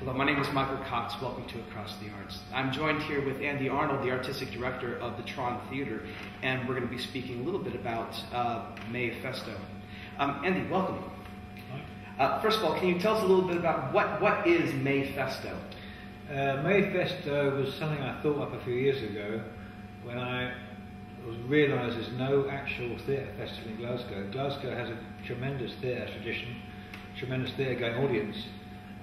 Hello, my name is Michael Cox. Welcome to Across the Arts. I'm joined here with Andy Arnold, the artistic director of the Tron Theater, and we're going to be speaking a little bit about Mayfesto. Andy, welcome. First of all, can you tell us a little bit about what is Mayfesto? Mayfesto was something I thought up a few years ago when I realised there's no actual theatre festival in Glasgow. Glasgow has a tremendous theatre tradition, tremendous theatre-going audience,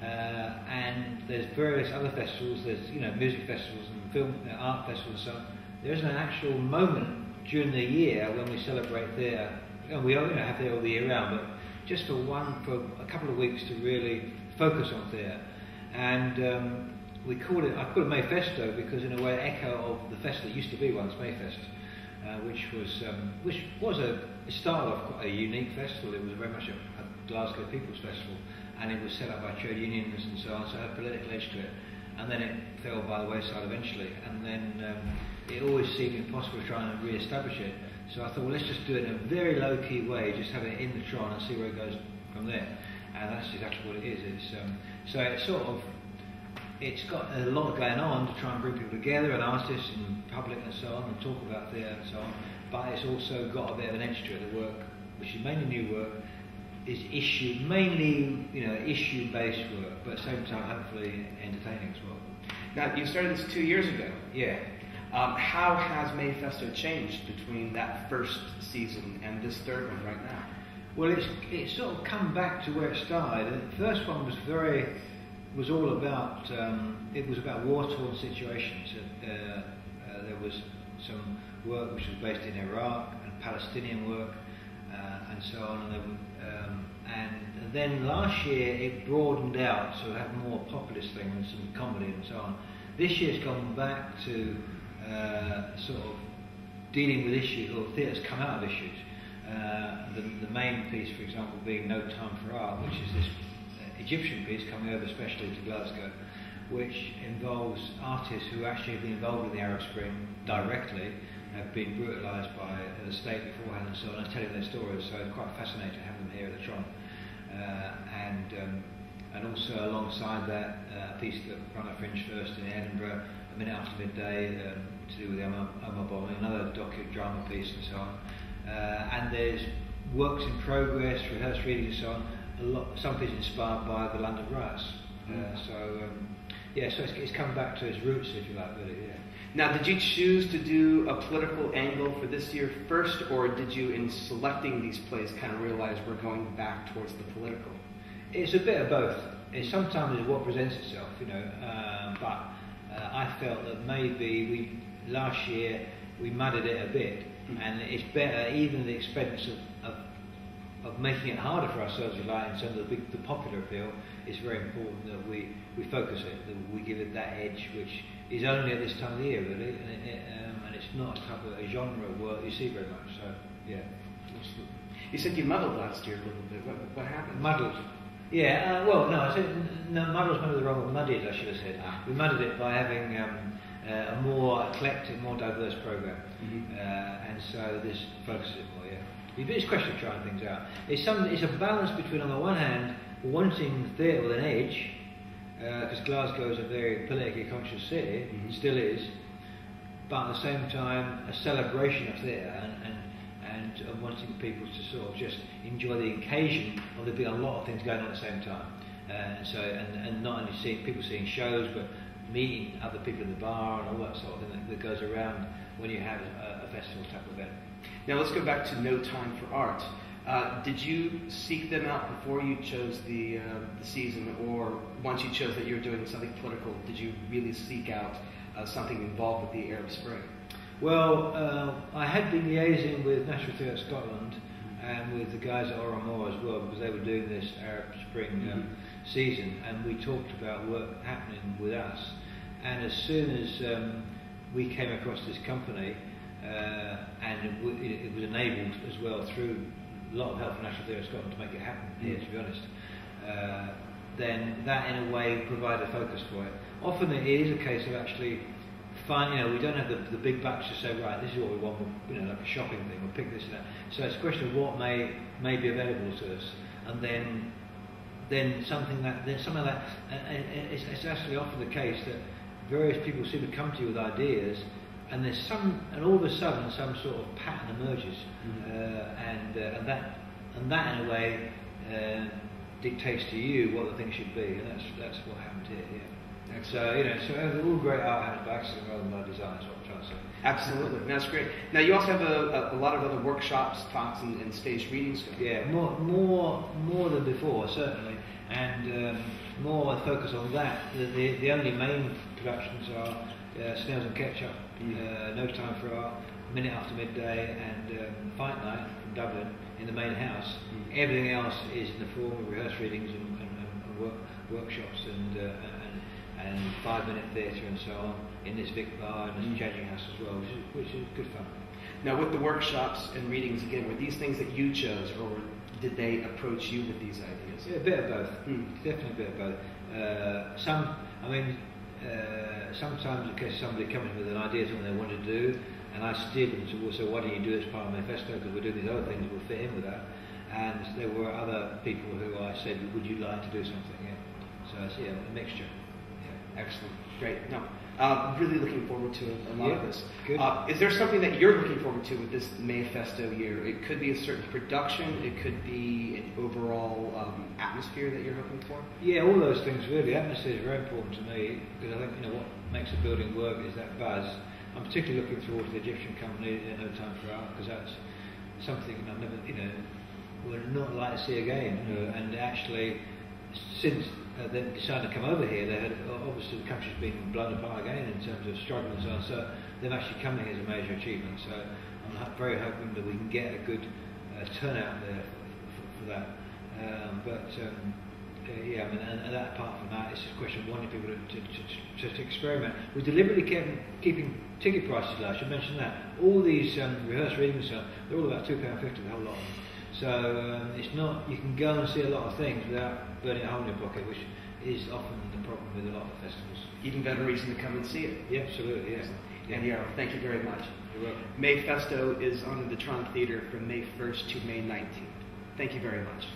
and there's various other festivals. There's music festivals and film art festivals and so on. There isn't an actual moment during the year when we celebrate theatre, and we have theatre all the year round, but just for a couple of weeks to really focus on theatre. And I call it Mayfesto because in a way echo of the festival that used to be once Mayfest, which it started off quite a unique festival. It was very much a Glasgow People's Festival, and it was set up by trade unions and so on, so it had a political edge to it. And then it fell by the wayside eventually, and then it always seemed impossible to try and re-establish it. So I thought, well, let's just do it in a very low-key way, just have it in the Tron and see where it goes from there. And that's exactly what it is. It's got a lot going on to try and bring people together, and artists and public and so on, and talk about theatre and so on. But it's also got a bit of an edge to it. The work, which is mainly new work, is mainly issue-based work, but at the same time, hopefully entertaining as well. Now, you started this 2 years ago. Yeah. How has Mayfesto changed between that first season and this third one right now? Well, it's sort of come back to where it started. The first one was all about war-torn situations. There was some work which was based in Iraq and Palestinian work and so on. And then last year it broadened out, so it had more populist things, some comedy and so on. This year's gone back to sort of dealing with issues, or theatre's come out of issues. The main piece, for example, being No Time for Art, which is this Egyptian piece coming over especially to Glasgow, which involves artists who actually have been involved in the Arab Spring directly, have been brutalised by the state beforehand and so on, and telling their stories. So it's quite fascinating to have them here at the Tron. And also alongside that, a piece that ran at Fringe First in Edinburgh, A Minute After Midday, to do with the Omar bombing, another docu-drama piece and so on. And there's works in progress, rehearsed readings and so on. Some pieces inspired by the London riots. So it's come back to its roots, if you like, really. Yeah. Now, did you choose to do a political angle for this year first, or did you, in selecting these plays, kind of realize we're going back towards the political? It's a bit of both. Sometimes it's what presents itself, but I felt that maybe last year we muddied it a bit, and it's better, even at the expense of making it harder for ourselves, if you like, in terms of the popular appeal. It's very important that we focus it, that we give it that edge, which is only at this time of the year, really, and it's not a type of a genre of work you see very much. So, yeah. You said you muddled last year a little bit. What happened? Muddled. Yeah. Well, no. I said no. Muddled's maybe the wrong word. Muddied, I should have said. We muddled it by having a more eclectic, more diverse program, and so this focuses it more. Yeah. It's a question of trying things out. It's a balance between, on the one hand, wanting theatre with an edge, because Glasgow is a very politically conscious city, still is, but at the same time a celebration of theatre and wanting people to sort of just enjoy the occasion of there being a lot of things going on at the same time, and not only seeing shows, but meeting other people in the bar and all that sort of thing that goes around when you have a festival type event. Now let's go back to No Time for Art. Did you seek them out before you chose the season, or once you chose that you were doing something political, did you really seek out something involved with the Arab Spring? Well, I had been liaising with National Theatre Scotland and with the guys at Oramore as well, because they were doing this Arab Spring season, and we talked about work happening with us. And as soon as we came across this company, and it was enabled as well through a lot of help from National Theatre Scotland to make it happen here, to be honest, then that in a way provided a focus for it. Often it is a case of actually we don't have the big bucks to say, right, this is what we want, like a shopping thing, we'll pick this and that. So it's a question of what may be available to us, and then then something like that, it's actually often the case that various people seem to come to you with ideas, and all of a sudden some sort of pattern emerges, and that in a way dictates to you what the thing should be, and that's what happened here. Yeah. So all great art happens by accident rather than by design. Is what I'm trying to say. Absolutely, that's great. Now you also have a lot of other workshops, talks, and staged readings going. Yeah, more than before, certainly, and more focus on that. The only main productions are Snails and Ketchup, No Time for Art, Minute After Midday, and Fight Night from Dublin in the main house. Everything else is in the form of rehearsed readings and workshops and 5-minute theatre and so on in this Vic Bar and this Changing House as well, which is good fun. Now, with the workshops and readings, again, were these things that you chose, or did they approach you with these ideas? Yeah, a bit of both. Definitely a bit of both. Sometimes in case somebody comes with an idea, something they want to do, and I steered them to, well, so why don't you do it as part of Mayfesto, because we're doing these other things that will fit in with that. And there were other people who I said, would you like to do something? Yeah. So it's a mixture. Yeah. Excellent. Great. No, really looking forward to a lot of this. Good. Is there something that you're looking forward to with this Mayfesto year? It could be a certain production, it could be an overall atmosphere that you're hoping for? Yeah, all those things really. Atmosphere is very important to me, because I think what makes a building work is that buzz. I'm particularly looking forward to the Egyptian company, No Time for Art, because that's something I've never, would not like to see again. And actually, since they decided to come over here, they had obviously the country's been blown apart again in terms of struggle and so on. So them actually coming here is a major achievement. So I'm very hoping that we can get a good turnout there for that. And that apart from that, it's just a question of wanting people to experiment. We deliberately kept keeping ticket prices low. I should mention that. All these rehearsed readings, they're all about £2.50, the whole lot. So it's not, you can go and see a lot of things without burning a hole in your pocket, which is often the problem with a lot of festivals. Even better reason to come and see it. Yeah, absolutely, yes. Andy Arnold, thank you very much. You're welcome. Mayfesto is on the Tron Theatre from May 1st to May 19th. Thank you very much.